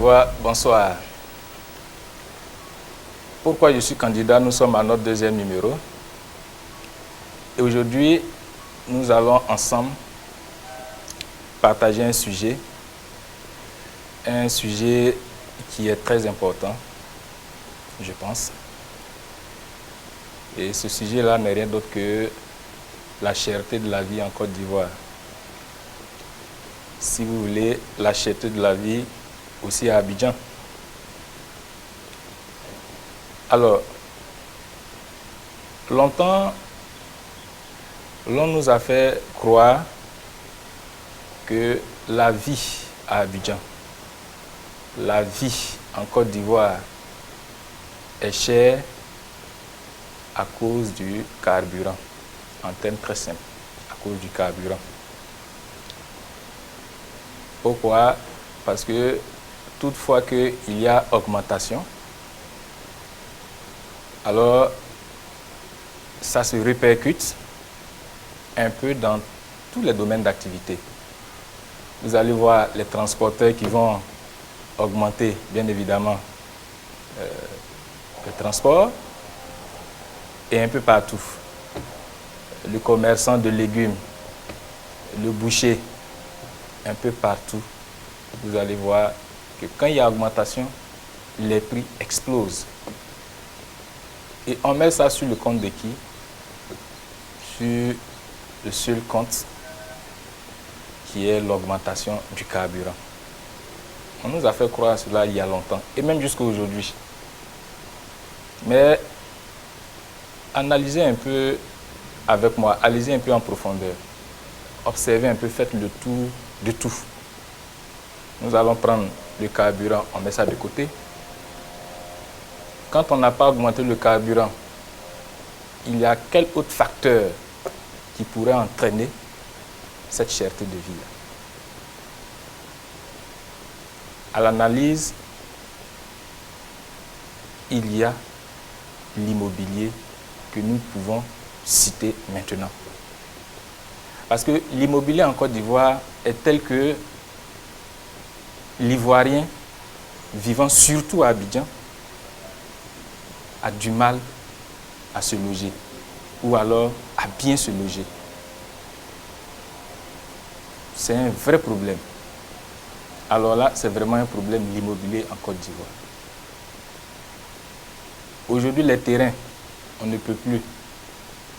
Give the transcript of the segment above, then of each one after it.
d'Ivoire, bonsoir. Pourquoi je suis candidat? Nous sommes à notre deuxième numéro. Et aujourd'hui, nous allons ensemble partager un sujet qui est très important, je pense. Et ce sujet-là n'est rien d'autre que la cherté de la vie en Côte d'Ivoire. Si vous voulez, la cherté de la vie aussi à Abidjan. Alors, longtemps, l'on nous a fait croire que la vie à Abidjan, la vie en Côte d'Ivoire est chère à cause du carburant, en termes très simples, à cause du carburant. Pourquoi? Parce que toutefois qu'il y a augmentation, alors ça se répercute un peu dans tous les domaines d'activité. Vous allez voir les transporteurs qui vont augmenter, bien évidemment, le transport, et un peu partout. Le commerçant de légumes, le boucher, un peu partout. Vous allez voir que quand il y a augmentation, les prix explosent. Et on met ça sur le compte de qui? Sur le seul compte qui est l'augmentation du carburant. On nous a fait croire cela il y a longtemps, et même jusqu'à aujourd'hui. Mais analysez un peu avec moi, allez-y un peu en profondeur. Observez un peu, faites le tour de tout. Nous allons prendre le carburant, on met ça de côté. Quand on n'a pas augmenté le carburant, il y a quel autre facteur qui pourrait entraîner cette cherté de vie? À l'analyse, il y a l'immobilier que nous pouvons citer maintenant. Parce que l'immobilier en Côte d'Ivoire est tel que l'Ivoirien vivant surtout à Abidjan a du mal à se loger ou alors à bien se loger. C'est un vrai problème. Alors là, c'est vraiment un problème, l'immobilier en Côte d'Ivoire. Aujourd'hui, les terrains, on ne peut plus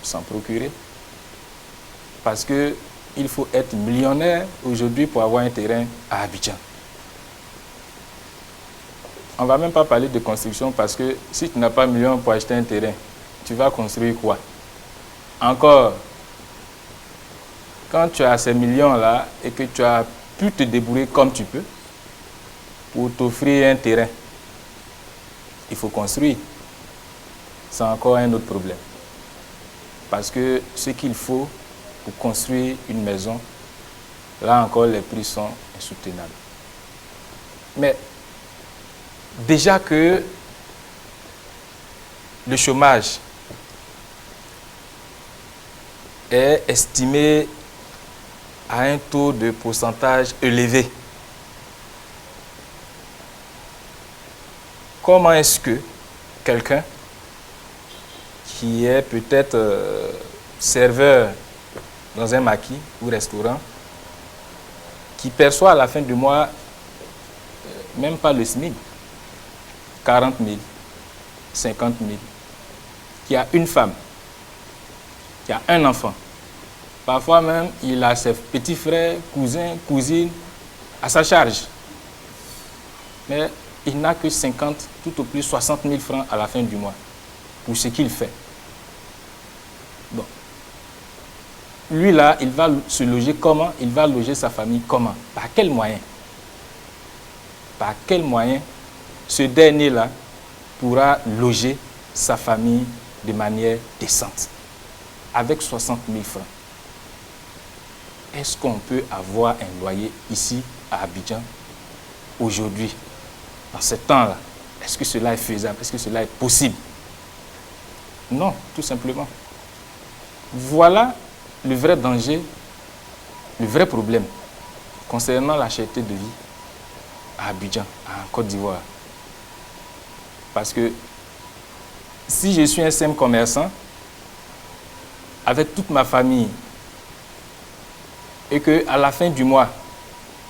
s'en procurer parce qu'il faut être millionnaire aujourd'hui pour avoir un terrain à Abidjan. On ne va même pas parler de construction parce que si tu n'as pas 1 million pour acheter un terrain, tu vas construire quoi? Encore, quand tu as ces millions-là et que tu as pu te débrouiller comme tu peux pour t'offrir un terrain, il faut construire. C'est encore un autre problème. Parce que ce qu'il faut pour construire une maison, là encore les prix sont insoutenables. Mais déjà que le chômage est estimé à un taux de pourcentage élevé, comment est-ce que quelqu'un qui est peut-être serveur dans un maquis ou restaurant, qui perçoit à la fin du mois même pas le SMIC, 40 000, 50 000, qui a une femme, qui a un enfant, parfois même il a ses petits frères, cousins, cousines à sa charge, mais il n'a que 50, tout au plus 60 000 francs à la fin du mois pour ce qu'il fait. Bon. Lui là, il va se loger comment? Il va loger sa famille comment? Par quel moyen? Par quel moyen ce dernier-là pourra loger sa famille de manière décente avec 60 000 francs? Est-ce qu'on peut avoir un loyer ici à Abidjan aujourd'hui, dans ce temps-là? Est-ce que cela est faisable? Est-ce que cela est possible? Non, tout simplement. Voilà le vrai danger, le vrai problème concernant la cherté de vie à Abidjan, en Côte d'Ivoire. Parce que si je suis un simple commerçant, avec toute ma famille, et qu'à la fin du mois,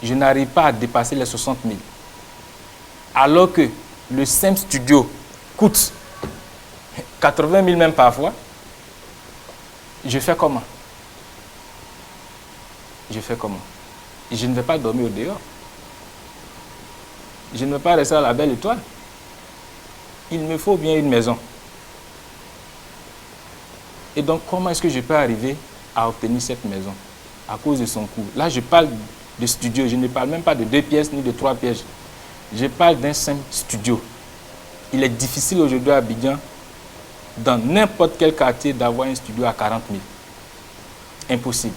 je n'arrive pas à dépasser les 60 000, alors que le simple studio coûte 80 000 même parfois, je fais comment? Je fais comment? Je ne vais pas dormir au dehors. Je ne vais pas rester à la Belle Étoile. Il me faut bien une maison. Et donc, comment est-ce que je peux arriver à obtenir cette maison? À cause de son coût. Là, je parle de studio. Je ne parle même pas de 2 pièces ni de 3 pièces. Je parle d'un simple studio. Il est difficile aujourd'hui à Abidjan, dans n'importe quel quartier, d'avoir un studio à 40 000. Impossible.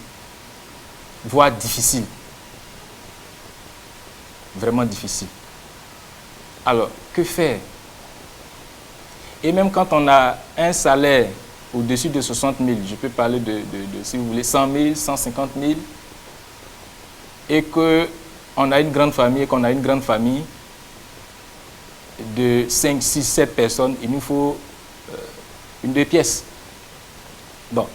Voire difficile. Vraiment difficile. Alors, que faire? Et même quand on a un salaire au-dessus de 60 000, je peux parler de, si vous voulez, 100 000, 150 000, et qu'on a une grande famille, de 5, 6, 7 personnes, il nous faut une 2 pièces. Donc,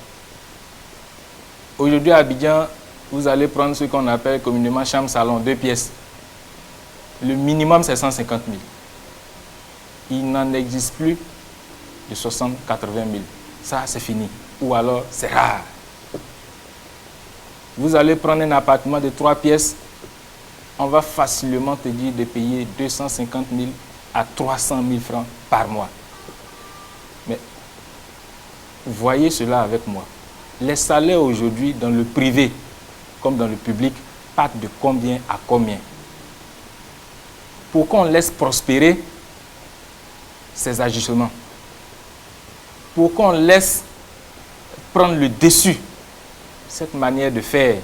aujourd'hui à Abidjan, vous allez prendre ce qu'on appelle communément chambre-salon, 2 pièces. Le minimum, c'est 150 000. Il n'en existe plus de 60, 80 000. Ça, c'est fini. Ou alors, c'est rare. Vous allez prendre un appartement de 3 pièces, on va facilement te dire de payer 250 000 à 300 000 francs par mois. Mais voyez cela avec moi. Les salaires aujourd'hui dans le privé comme dans le public partent de combien à combien? Pour qu'on laisse prospérer ces agissements, pour qu'on laisse prendre le dessus cette manière de faire,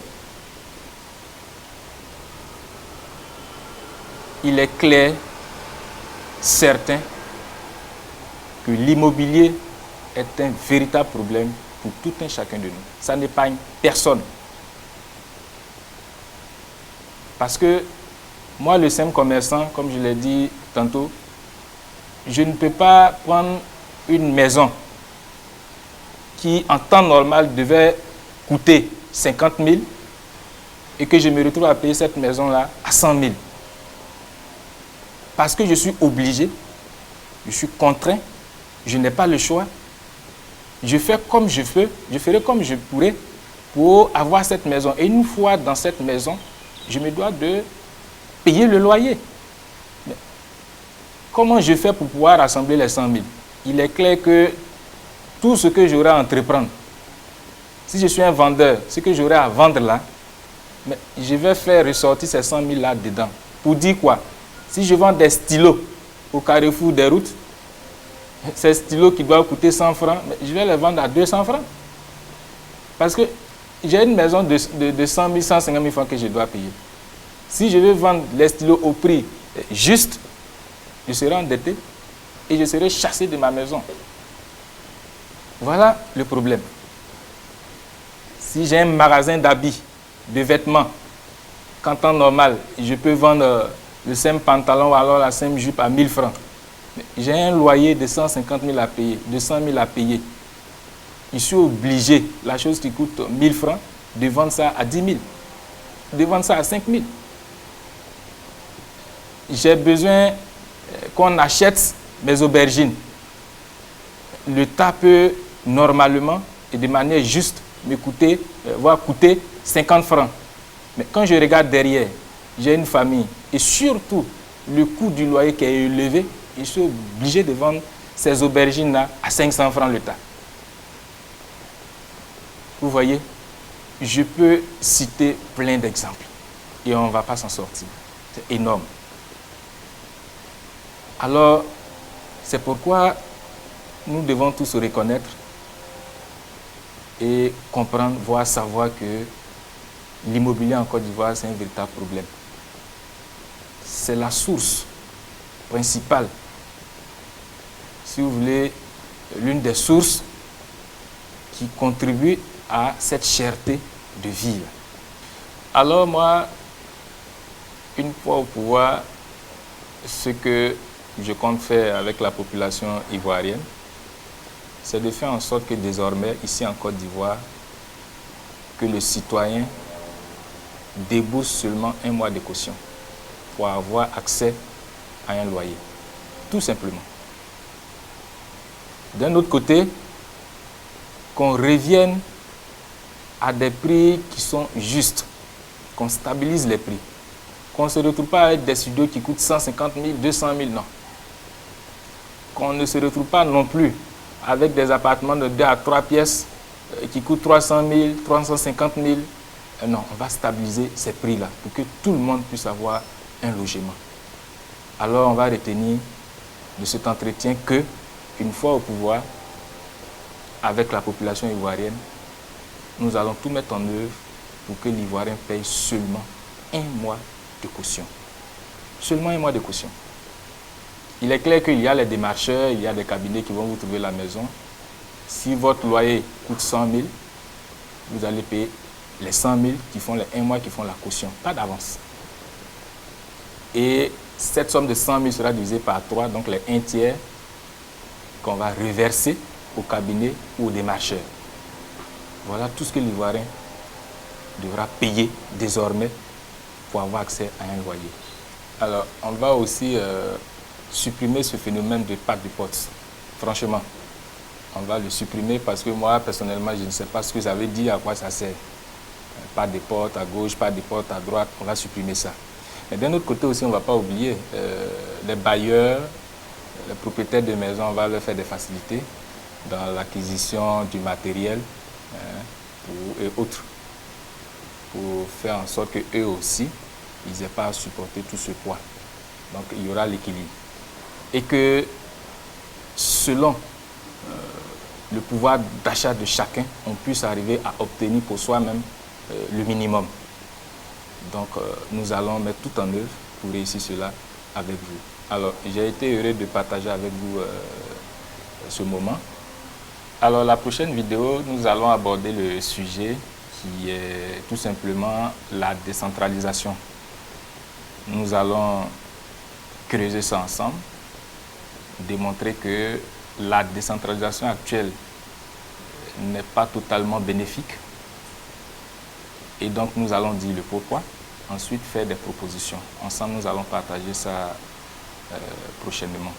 il est clair, certain, que l'immobilier est un véritable problème pour tout un chacun de nous. Ça n'épargne personne. Parce que moi, le simple commerçant, comme je l'ai dit tantôt, je ne peux pas prendre une maison qui, en temps normal, devait coûter 50 000 et que je me retrouve à payer cette maison-là à 100 000. Parce que je suis obligé, je suis contraint, je n'ai pas le choix. Je fais comme je peux, je ferai comme je pourrai pour avoir cette maison. Et une fois dans cette maison, je me dois de payer le loyer. Mais comment je fais pour pouvoir rassembler les 100 000? Il est clair que tout ce que j'aurai à entreprendre, si je suis un vendeur, ce que j'aurai à vendre là, mais je vais faire ressortir ces 100 000 là dedans. Pour dire quoi? Si je vends des stylos au carrefour des routes, ces stylos qui doivent coûter 100 francs, je vais les vendre à 200 francs. Parce que j'ai une maison de 100 000, 150 000 francs que je dois payer. Si je veux vendre les stylos au prix juste, je serai endetté et je serai chassé de ma maison. Voilà le problème. Si j'ai un magasin d'habits, de vêtements, qu'en temps normal, je peux vendre le simple pantalon ou alors la simple jupe à 1000 francs. J'ai un loyer de 150 000 à payer, de 100 000 à payer. Je suis obligé, la chose qui coûte 1000 francs, de vendre ça à 10 000, de vendre ça à 5 000. J'ai besoin qu'on achète mes aubergines. Le tas peut normalement et de manière juste me coûter, voire coûter 50 francs. Mais quand je regarde derrière, j'ai une famille et surtout le coût du loyer qui est élevé, je suis obligé de vendre ces aubergines-là à 500 francs le tas. Vous voyez, je peux citer plein d'exemples et on ne va pas s'en sortir. C'est énorme. Alors, c'est pourquoi nous devons tous se reconnaître et comprendre, voire savoir que l'immobilier en Côte d'Ivoire, c'est un véritable problème. C'est la source principale, si vous voulez, l'une des sources qui contribue à cette cherté de vie. Alors moi, une fois au pouvoir, ce que je compte faire avec la population ivoirienne, c'est de faire en sorte que désormais, ici en Côte d'Ivoire, que le citoyen débourse seulement 1 mois de caution pour avoir accès à un loyer. Tout simplement. D'un autre côté, qu'on revienne à des prix qui sont justes, qu'on stabilise les prix, qu'on ne se retrouve pas avec des studios qui coûtent 150 000, 200 000, non. Qu'on ne se retrouve pas non plus avec des appartements de 2 à 3 pièces qui coûtent 300 000, 350 000. Non, on va stabiliser ces prix-là pour que tout le monde puisse avoir un logement. Alors on va retenir de cet entretien que, une fois au pouvoir, avec la population ivoirienne, nous allons tout mettre en œuvre pour que l'Ivoirien paye seulement 1 mois de caution. Seulement 1 mois de caution. Il est clair qu'il y a les démarcheurs, il y a des cabinets qui vont vous trouver la maison. Si votre loyer coûte 100 000, vous allez payer les 100 000 qui font les 1 mois qui font la caution, pas d'avance. Et cette somme de 100 000 sera divisée par 3, donc les 1 tiers qu'on va reverser au cabinet ou aux démarcheurs. Voilà tout ce que l'Ivoirien devra payer désormais pour avoir accès à un loyer. Alors, on va aussi supprimer ce phénomène de pas de porte. Franchement, on va le supprimer parce que moi, personnellement, je ne sais pas ce que ça veut dire, à quoi ça sert. Pas de porte à gauche, pas de porte à droite, on va supprimer ça. Mais d'un autre côté aussi, on ne va pas oublier les bailleurs, les propriétaires de maisons, on va leur faire des facilités dans l'acquisition du matériel et autres, pour faire en sorte qu'eux aussi, ils n'aient pas à supporter tout ce poids. Donc il y aura l'équilibre. Et que selon le pouvoir d'achat de chacun, on puisse arriver à obtenir pour soi-même le minimum. Donc nous allons mettre tout en œuvre pour réussir cela avec vous. Alors j'ai été heureux de partager avec vous ce moment. Alors la prochaine vidéo, nous allons aborder le sujet qui est tout simplement la décentralisation. Nous allons creuser ça ensemble, démontrer que la décentralisation actuelle n'est pas totalement bénéfique. Et donc nous allons dire le pourquoi, ensuite faire des propositions. Ensemble, nous allons partager ça prochainement.